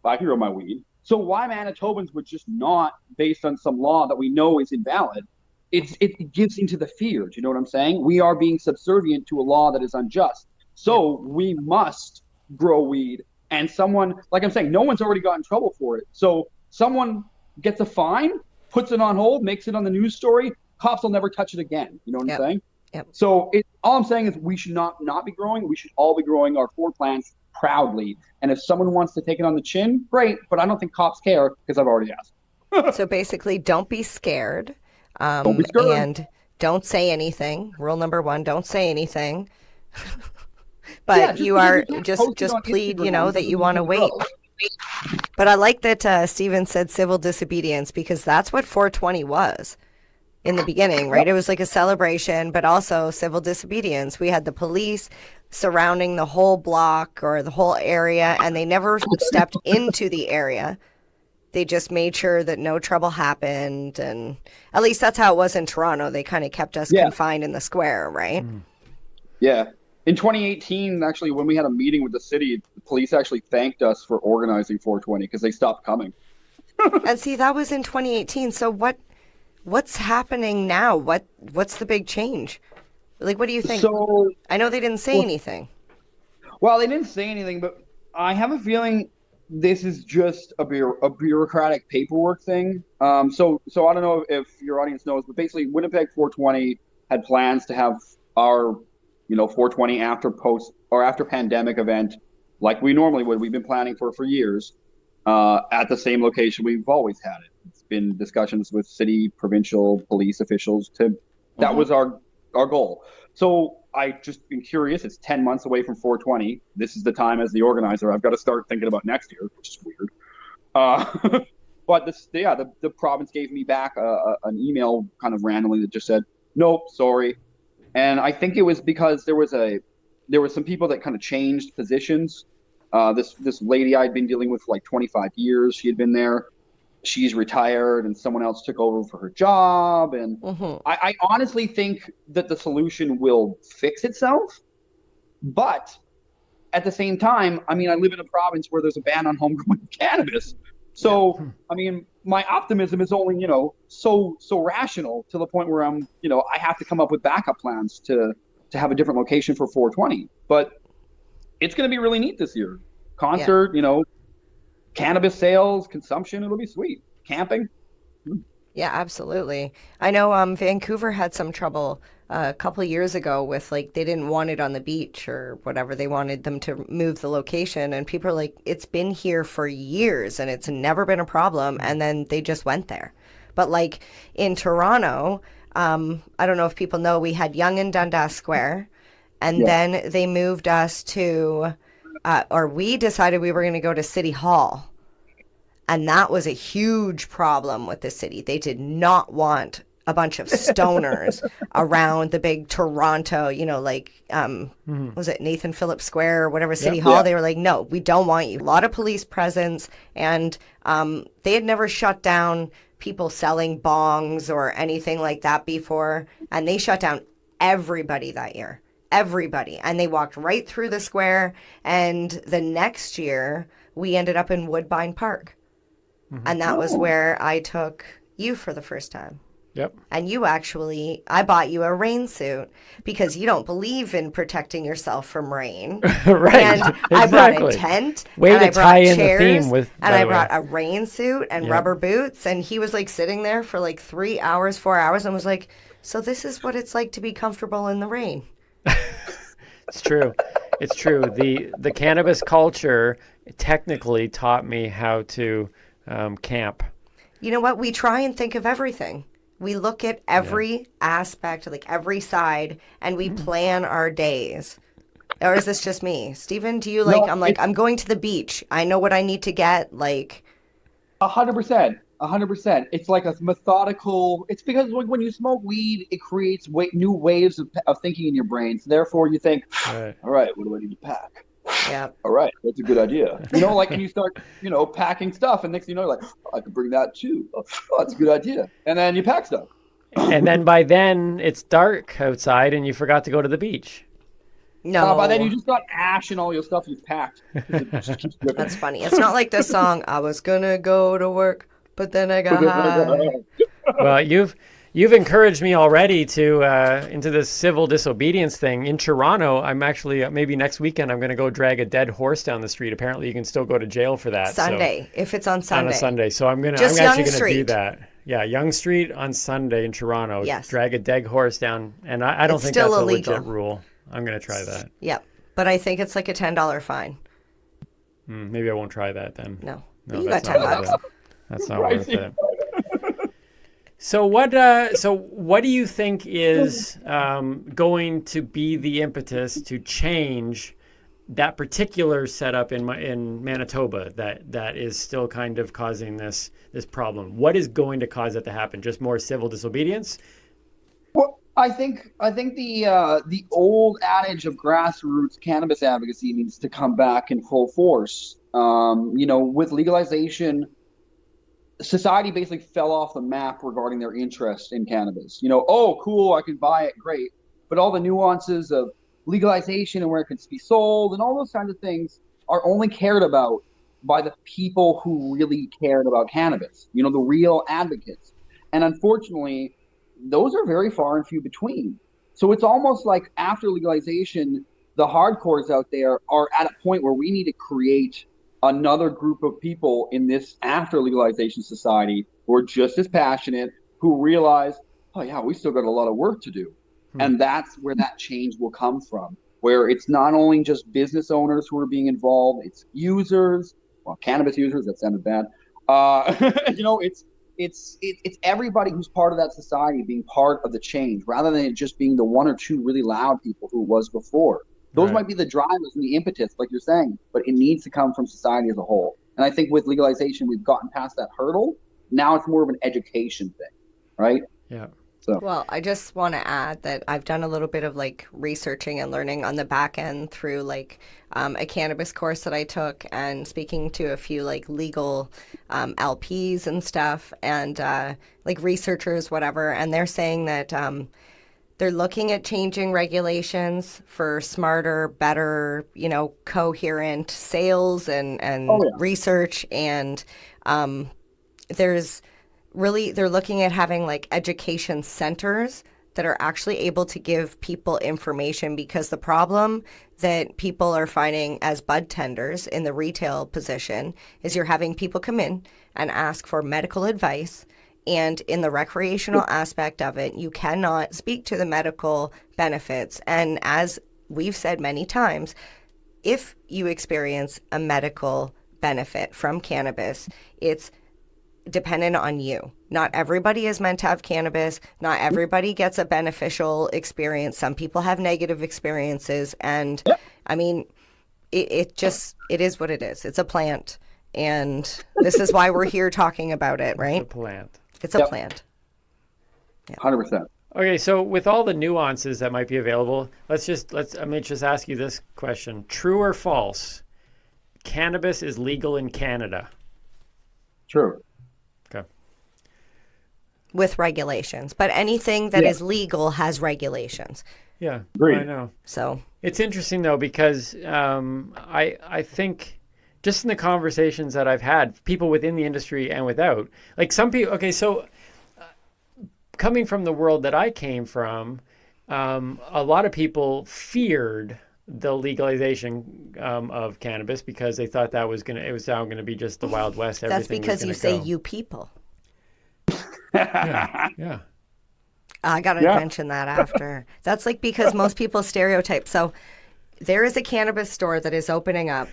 I can grow my weed. So why Manitobans would just not, based on some law that we know is invalid, it gives into the fear. Do you know what I'm saying? We are being subservient to a law that is unjust. So we must grow weed. And someone, like I'm saying, no one's already got in trouble for it. So someone gets a fine, puts it on hold, makes it on the news story, cops will never touch it again. You know what I'm saying? Yep. So all I'm saying is we should not be growing. We should all be growing our 4 plants proudly. And if someone wants to take it on the chin, great. But I don't think cops care, because I've already asked. So basically, don't be scared. Don't be scared. And don't say anything. Rule number 1, don't say anything. But you are just plead, you know, that you want to wait. But I like that Stephen said civil disobedience, because that's what 420 was in the beginning, right? It was like a celebration, but also civil disobedience. We had the police surrounding the whole block or the whole area, and they never stepped into the area. They just made sure that no trouble happened. And at least that's how it was in Toronto. They kind of kept us confined in the square, right? Yeah. In 2018, actually, when we had a meeting with the city, the police actually thanked us for organizing 420, because they stopped coming. And see, that was in 2018. So what's happening now? What's the big change? Like, what do you think? So I know they didn't say anything. Well, they didn't say anything, but I have a feeling this is just a bureaucratic paperwork thing. So I don't know if your audience knows, but basically Winnipeg 420 had plans to have our, 420 after pandemic event, like we normally would. We've been planning for years, at the same location we've always had it. It's been discussions with city, provincial, police officials that was our goal. So I just been curious. It's 10 months away from 420. This is the time, as the organizer, I've got to start thinking about next year, which is weird. But the province gave me back an email kind of randomly that just said, nope, sorry. And I think it was because there were some people that kind of changed positions. This lady I'd been dealing with for like 25 years, she had been there. She's retired, and someone else took over for her job. And I honestly think that the solution will fix itself. But at the same time, I mean, I live in a province where there's a ban on homegrown cannabis. So, I mean, my optimism is only, so rational, to the point where I'm, I have to come up with backup plans to have a different location for 420. But it's going to be really neat this year. Concert, cannabis sales, consumption, it'll be sweet. Camping. Yeah, absolutely. I know Vancouver had some trouble a couple of years ago with like they didn't want it on the beach or whatever. They wanted them to move the location, and people are like, it's been here for years and it's never been a problem. And then they just went there. But like in Toronto, I don't know if people know, we had Yonge and Dundas Square, and then they moved us to, or we decided we were going to go to City Hall. And that was a huge problem with the city. They did not want a bunch of stoners around the big Toronto, was it Nathan Phillips Square or whatever, City Hall? They were like, no, we don't want you. A lot of police presence. And they had never shut down people selling bongs or anything like that before. And they shut down everybody that year. Everybody. And they walked right through the square. And the next year, we ended up in Woodbine Park. And that was where I took you for the first time. Yep. And I bought you a rain suit because you don't believe in protecting yourself from rain. Right. And exactly. I brought a tent. Way and to I brought tie in chairs, the theme with. And I brought a rain suit and rubber boots. And he was like sitting there for like 3 hours, 4 hours, and was like, so this is what it's like to be comfortable in the rain. It's true. It's true. The cannabis culture technically taught me how to camp. You know what? We try and think of everything. We look at every aspect, like every side, and we plan our days. Or is this just me? Steven, do you like, no, I'm going to the beach. I know what I need to get, like. 100%. 100%. It's like a methodical, it's because when you smoke weed, it creates new waves of thinking in your brain. So therefore you think, all right, what do I need to pack? Yeah. All right, that's a good idea. And you start, packing stuff, and next thing you know, you're like, I could bring that too. Oh, that's a good idea. And then you pack stuff. And then by then it's dark outside, and you forgot to go to the beach. No. By then you just got ash in all your stuff you've packed. That's funny. It's not like the song, I was gonna go to work, but then I got high. Well, You've encouraged me already to into this civil disobedience thing. In Toronto, I'm actually, maybe next weekend, I'm going to go drag a dead horse down the street. Apparently, you can still go to jail for that. Sunday, if it's on Sunday. On a Sunday. So I'm actually going to do that. Yeah, Yonge Street on Sunday in Toronto. Yes. Drag a dead horse down. And I don't think that's illegal. A legit rule. I'm going to try that. Yep. But I think it's like a $10 fine. Maybe I won't try that then. No you got $10. That's not worth it. So what do you think is going to be the impetus to change that particular setup in Manitoba that is still kind of causing this problem? What is going to cause that to happen? Just more civil disobedience? Well, I think the old adage of grassroots cannabis advocacy needs to come back in full force. With legalization, society basically fell off the map regarding their interest in cannabis. Oh, cool, I can buy it, great. But all the nuances of legalization and where it can be sold and all those kinds of things are only cared about by the people who really cared about cannabis, the real advocates. And unfortunately, those are very far and few between. So it's almost like after legalization, the hardcores out there are at a point where we need to create another group of people in this after legalization society who are just as passionate, who realize, oh yeah, we still got a lot of work to do. And that's where that change will come from, where it's not only just business owners who are being involved, it's users, cannabis users, that sounded bad. It's everybody who's part of that society being part of the change, rather than it just being the one or two really loud people who it was before. Those might be the drivers and the impetus, like you're saying, but it needs to come from society as a whole. And I think with legalization, we've gotten past that hurdle. Now it's more of an education thing, right? Yeah. So. Well, I just want to add that I've done a little bit of like researching and learning on the back end through like a cannabis course that I took and speaking to a few like legal LPs and stuff and like researchers, whatever. And they're saying that they're looking at changing regulations for smarter, better, coherent sales and research. And they're looking at having like education centers that are actually able to give people information, because the problem that people are finding as bud tenders in the retail position is you're having people come in and ask for medical advice. And in the recreational aspect of it, you cannot speak to the medical benefits. And as we've said many times, if you experience a medical benefit from cannabis, it's dependent on you. Not everybody is meant to have cannabis. Not everybody gets a beneficial experience. Some people have negative experiences. And I mean, it is what it is. It's a plant. And this is why we're here talking about it, right? It's a plant. It's a plant. 100%. Okay, so with all the nuances that might be available, let me just ask you this question. True or false? Cannabis is legal in Canada. True. Okay. With regulations. But anything that is legal has regulations. Yeah, Agreed. I know. So It's interesting though, because I think just in the conversations that I've had, people within the industry and without, like some people, okay, so coming from the world that I came from, a lot of people feared the legalization of cannabis because they thought it was now going to be just the Wild West. that's because you say you people. Yeah. I got to mention that after. That's like because most people stereotype. So there is a cannabis store that is opening up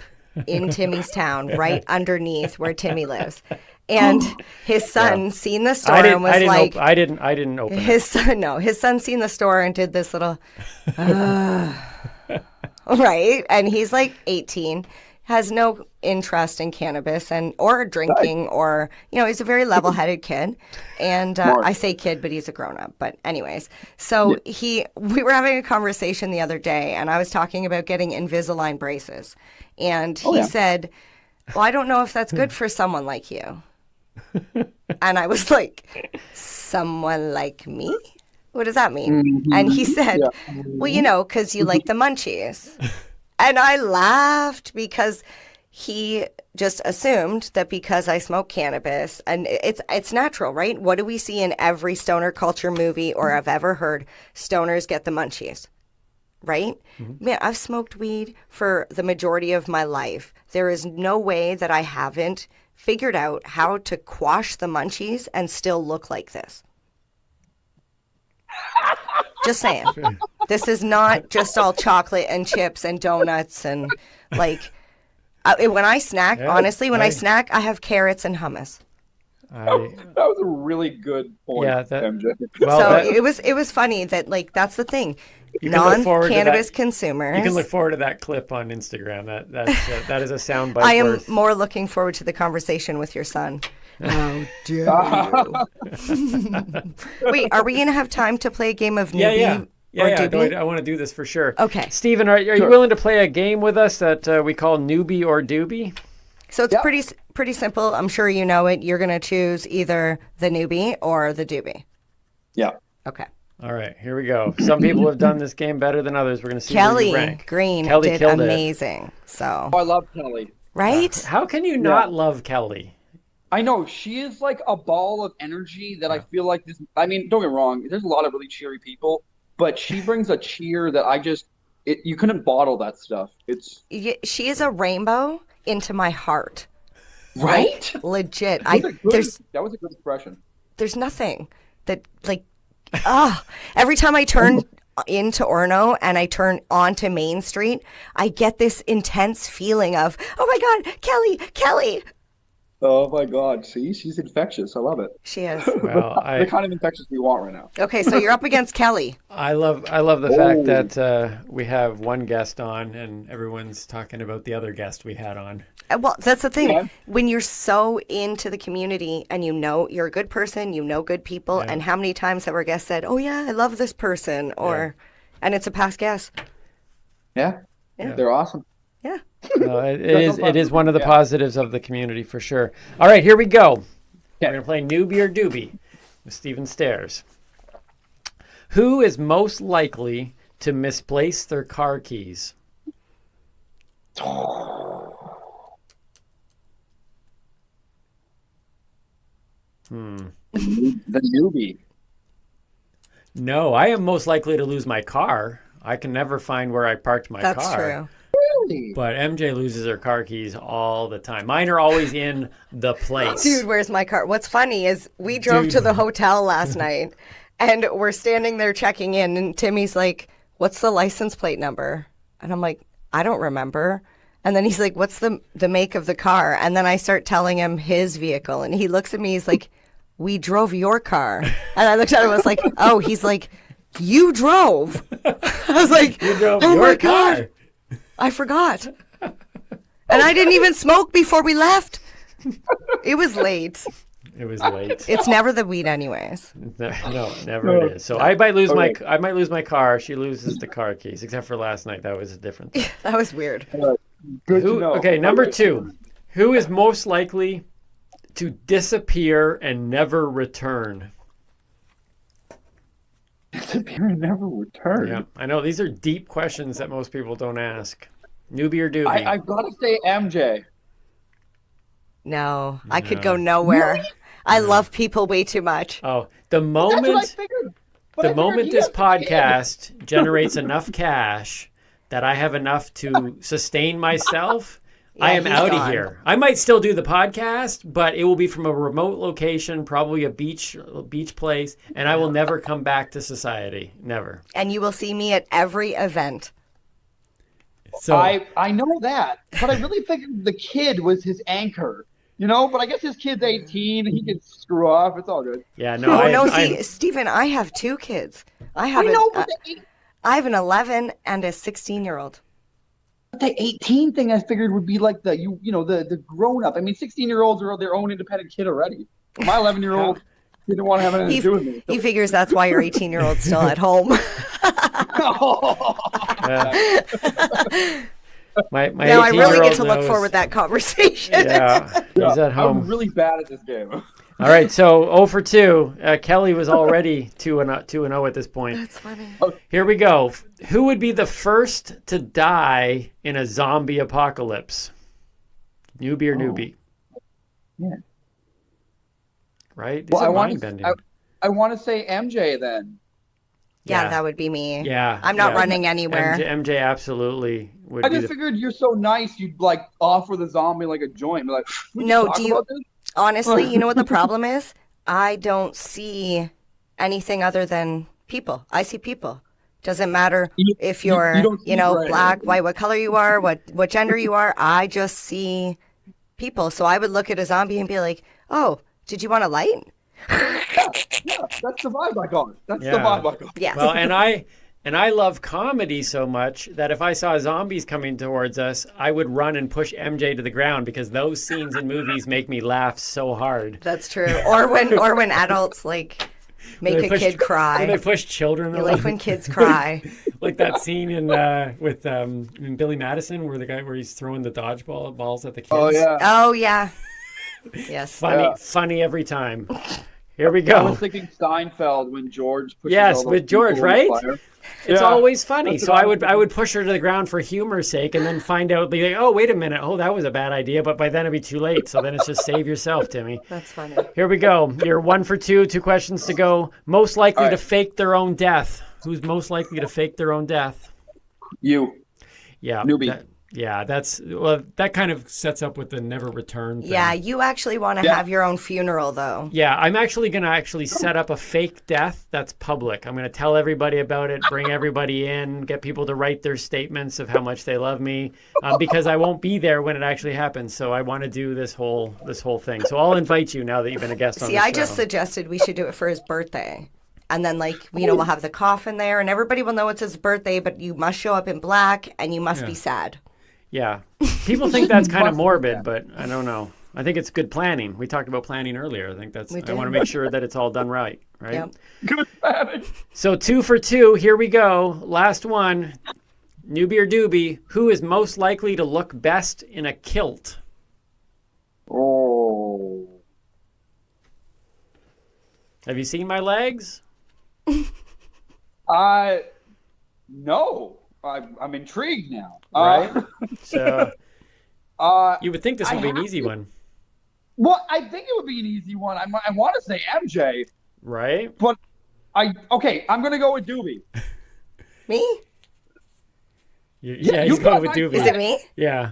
in Timmy's town, right underneath where Timmy lives. And his son seen the store and was like, I didn't open his son seen the store and did this little, right. And he's like 18, has no interest in cannabis or drinking or, he's a very level-headed kid. And I say kid, but he's a grown-up. But anyways, so we were having a conversation the other day and I was talking about getting Invisalign braces. And he said, well, I don't know if that's good for someone like you. And I was like, someone like me? What does that mean? Mm-hmm. And he said, well, because you like the munchies. And I laughed because he just assumed that because I smoke cannabis, and it's natural, right? What do we see in every stoner culture movie or I've ever heard? Stoners get the munchies, right? Mm-hmm. Man, I've smoked weed for the majority of my life. There is no way that I haven't figured out how to quash the munchies and still look like this. Just saying. This is not just all chocolate and chips and donuts and like when I snack, honestly, I snack, I have carrots and hummus. That was a really good point, MJ. It was funny that like that's the thing. Non-cannabis consumers. You can look forward to that clip on Instagram. That is a soundbite. I am more looking forward to the conversation with your son. How dare you? Wait, are we going to have time to play a game of Noobie or Doobie? No, I want to do this for sure. Okay. Stephen, are you willing to play a game with us that we call Noobie or Doobie? So it's pretty simple. I'm sure you know it. You're going to choose either the Noobie or the Doobie. Yeah. Okay. All right, here we go. Some people have done this game better than others. We're going to see where you rank. Green did amazing. So I love Kelly. Right? How can you not love Kelly? I know. She is like a ball of energy that I feel like this. I mean, don't get me wrong. There's a lot of really cheery people, but she brings a cheer that you couldn't bottle that stuff. She is a rainbow into my heart. Right? Legit. That was a good expression. There's nothing that like, every time I turn into Orno and I turn onto Main Street, I get this intense feeling of, oh my God, Kelly. Oh my God! See, she's infectious. I love it. She is. Well, the kind of infectious we want right now. Okay, so you're up against Kelly. I love the fact that we have one guest on and everyone's talking about the other guest we had on. Well, that's the thing. Yeah. When you're so into the community and you're a good person, good people, and how many times have our guests said, "Oh yeah, I love this person," and it's a past guest. Yeah, they're awesome. Yeah. It is one of the positives of the community for sure. All right, here we go. We're going to play Noobie or Doobie with Stephen Stairs. Who is most likely to misplace their car keys? The Noobie. No, I am most likely to lose my car. I can never find where I parked my That's car. true. Really? But MJ loses her car keys all the time. Mine are always in the place. Dude, where's my car? What's funny is we drove to the hotel last night and we're standing there checking in and Timmy's like, what's the license plate number? And I'm like, I don't remember. And then he's like, what's the make of the car? And then I start telling him his vehicle and he looks at me, he's like, we drove your car. And I looked at him and was like, oh, he's like, you drove. I was like, You drove oh your my car. God, I forgot. And I didn't even smoke before we left. It was late. It was late. It's never the weed anyways. No, never it is. So I might lose my car. She loses the car keys, except for last night. That was a different thing. That was weird. Good to know. Okay, number 2. Who is most likely to disappear and never return? Disappear and never return. Yeah, I know these are deep questions that most people don't ask. Noobie or doobie? I've got to say MJ. No, I could go nowhere. I love people way too much. Oh, the That's what I moment figured. But I the figured moment he this has a kid. podcast generates enough cash that I have enough to sustain myself, I am he's out of gone. here. I might still do the podcast, but it will be from a remote location, probably a beach place, and I will never come back to society. Never. And you will see me at every event. So I know that, but I really figured the kid was his anchor. You know, but I guess his kid's 18. He can screw off. It's all good. yeah, no. Stephen, I have 2 kids. I have but I have an 11 and a 16-year-old. the 18 thing I figured would be like the grown up. I mean, 16-year-olds are their own independent kid already. My 11-year-old didn't want to have anything to do with me. He figures that's why your 18-year-old's still at home. my Now I really 18-year-old get to look knows- forward to that conversation. Yeah, he's at home. I'm really bad at this game. All right, so 0 for 2. Kelly was already 2-0 at this point. That's funny. Here we go. Who would be the first to die in a zombie apocalypse? Noobie or Noobie? Yeah. Right? These Well, are I want mind-bending. I want to say MJ then. Yeah, Yeah. that would be me. Yeah. I'm not yeah. running anywhere. MJ absolutely would I be just figured you're so nice, you'd like offer the zombie like a joint. Be like, "We No, talk do you- about this?" Honestly, you know what the problem is? I don't see anything other than people. I see people. Doesn't matter if you're, you don't see gray. black, white, what color you are, what gender you are. I just see people. So I would look at a zombie and be like, "Oh, did you want a light?" Yeah, that's the vibe I got. That's Yeah. the vibe I got. Yes. Well, and I love comedy so much that if I saw zombies coming towards us, I would run and push MJ to the ground because those scenes in movies make me laugh so hard. That's true. Or when adults like make When they a push- kid cry. When they push children, You like when kids cry. like that scene in Billy Madison where he's throwing the dodgeball balls at the kids. Oh yeah. Oh yeah. Yes. Funny every time. Here we I go. was thinking Steinfeld when George pushes Yes, all those with George, people in right? the fire. It's Yeah, always funny. that's So what I would push her to the ground for humor's sake, and then find out, be like, oh, wait a minute, oh, that was a bad idea. But by then it'd be too late. So then it's just save yourself, Timmy. That's funny. Here we go. You're 1 for 2. 2 questions to go. Most likely to fake their own death. Who's most likely to fake their own death? You. Yeah. Noobie. That kind of sets up with the never return thing. Yeah, you actually want to have your own funeral though. Yeah, I'm actually going to set up a fake death that's public. I'm going to tell everybody about it, bring everybody in, get people to write their statements of how much they love me, because I won't be there when it actually happens. So I want to do this whole thing. So I'll invite you now that you've been a guest on the show. See, I just suggested we should do it for his birthday. And then, we'll have the coffin there, and everybody will know it's his birthday, but you must show up in black, and you must be sad. Yeah. People think that's kind of morbid, but I don't know. I think it's good planning. We talked about planning earlier. I think I want to make sure that it's all done right? Yep. Good planning. So 2 for 2. Here we go. Last one. Noobie or Doobie, who is most likely to look best in a kilt? Oh. Have you seen my legs? No. I'm intrigued now. Right? So you would think this would be an easy one. Well, I think it would be an easy one. I want to say MJ, Right? but Okay, I'm gonna go with Doobie. Me? Yeah, you he's going got with my Doobie. Is it me? Yeah.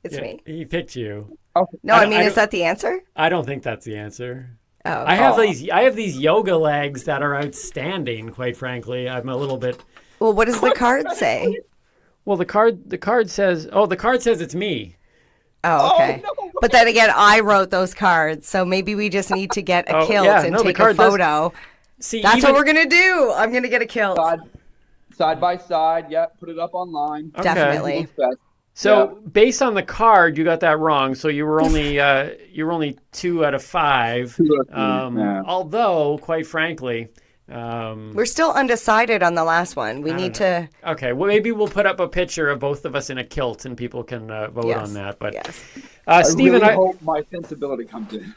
It's Yeah, me. He picked you. Okay. No, I mean, is that the answer? I don't think that's the answer. Oh. I have these yoga legs that are outstanding, quite frankly. I'm a little bit. Well, what does the card say? Well, the card says it's me. Oh, okay. Oh, no. But then again, I wrote those cards, so maybe we just need to get a Oh, kilt yeah, and no, the take a card does- photo. See, That's even, what we're gonna do. I'm gonna get a kilt. Side by side. Yeah, put it up online. Okay. Definitely. Looks best. So based on the card, you got that wrong. So you were only 2 out of 5. Yeah. Although, quite frankly, We're still undecided on the last one. We need to. okay, well maybe we'll put up a picture of both of us in a kilt and people can vote Yes. on that. But Yes. Stephen, I really hope my sensibility comes in.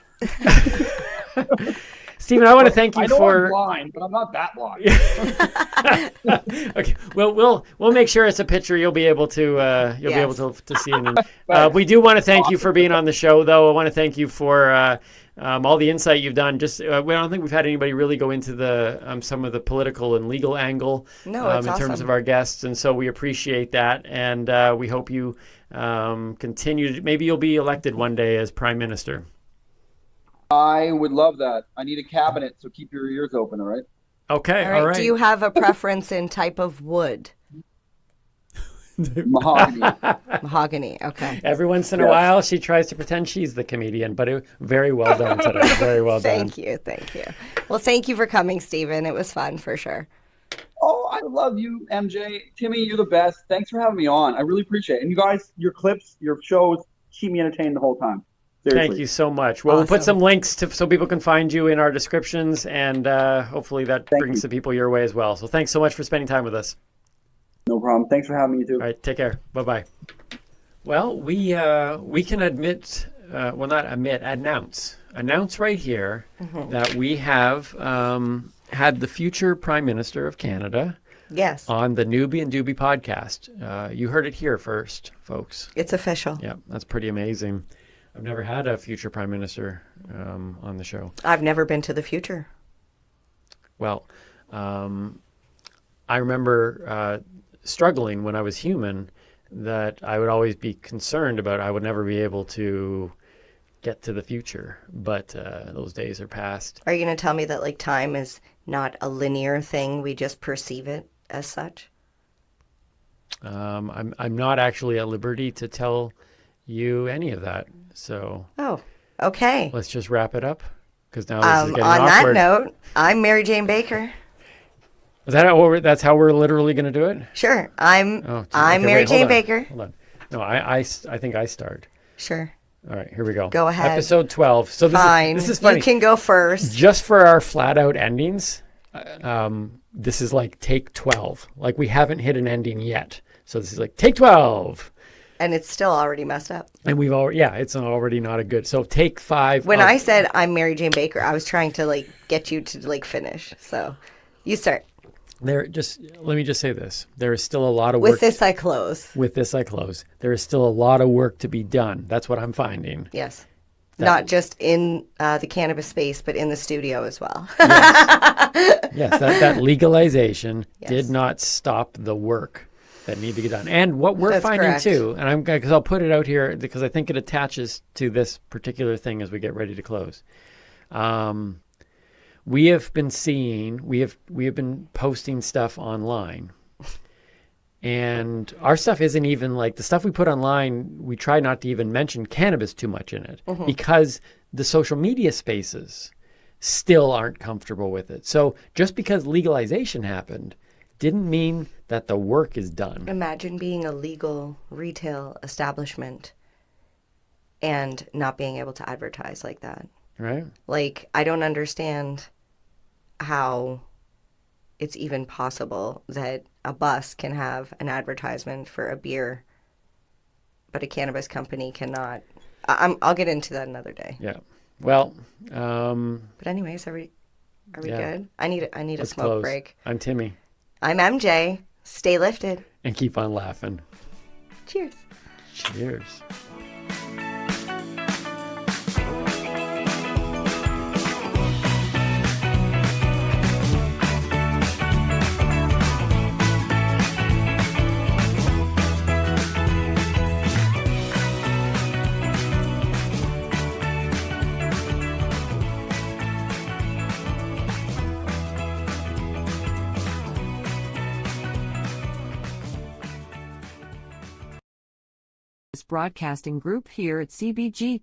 Stephen, I want to thank you I know for. I'm blind, but I'm not that blind. Okay, well, we'll make sure it's a picture you'll be able to be able to see. We do want to thank you for being on the show, though. I want to thank you for all the insight you've done. Just we don't think we've had anybody really go into the some of the political and legal angle No, it's in terms awesome. of our guests, and so we appreciate that, and we hope you continue. Maybe you'll be elected one day as prime minister. I would love that. I need a cabinet, so keep your ears open, all right? Okay, All right. all right. Do you have a preference in type of wood? Mahogany. Mahogany. Okay. Every once in a Yes. while, she tries to pretend she's the comedian, but very well done today. Very well done. Thank you. Thank you. Well, thank you for coming, Stephen. It was fun for sure. Oh, I love you, MJ. Timmy, you're the best. Thanks for having me on. I really appreciate it. And you guys, your clips, your shows keep me entertained the whole time. Seriously. Thank you so much. Well, we'll put Awesome. some links so people can find you in our descriptions, and hopefully that brings the people your way as well. So thanks so much for spending time with us. No problem. Thanks for having me, too. All right, take care. Bye-bye. Well, we can announce right here that we have had the future Prime Minister of Canada Yes. on the Noobie and Doobie podcast. You heard it here first, folks. It's official. Yeah, that's pretty amazing. I've never had a future prime minister on the show. I've never been to the future. Well, I remember struggling when I was human that I would always be concerned about I would never be able to get to the future. But those days are past. Are you going to tell me that like time is not a linear thing? We just perceive it as such? I'm not actually at liberty to tell you any of that. So Oh, okay. let's just wrap it up because now this is getting On awkward. that note, I'm Mary Jane Baker. Is that that's how we're literally going to do it? Sure. I'm Oh, I'm okay, Mary wait, hold Jane on, Baker. Hold on. No, I think I start. Sure. All right, here we go. Go ahead. Episode 12. So Fine. this is funny. You can go first. Just for our flat out endings, this is like take 12. Like we haven't hit an ending yet. So this is like take 12. And it's still already messed up. And we've already, it's already not a good. So take 5. When I said I'm Mary Jane Baker, I was trying to like get you to like finish. So you start. let me just say this. There is still a lot of work. With this, I close. With this, I close. There is still a lot of work to be done. That's what I'm finding. Yes. Not just in the cannabis space, but in the studio as well. Yes, that legalization Yes. did not stop the work that need to get done. And what we're That's finding correct. too, and because I'll put it out here because I think it attaches to this particular thing as we get ready to close. We have been seeing, we have been posting stuff online. And our stuff isn't even like the stuff we put online, we try not to even mention cannabis too much in it because the social media spaces still aren't comfortable with it. So just because legalization happened didn't mean that the work is done. Imagine being a legal retail establishment and not being able to advertise like that. Right? Like, I don't understand how it's even possible that a bus can have an advertisement for a beer, but a cannabis company cannot. I'll get into that another day. Yeah. Well, But anyways, are we Yeah. good? I need a let's smoke close. break. I'm Timmy. I'm MJ. Stay lifted. And keep on laughing. Cheers. Cheers. Broadcasting Group here at CBG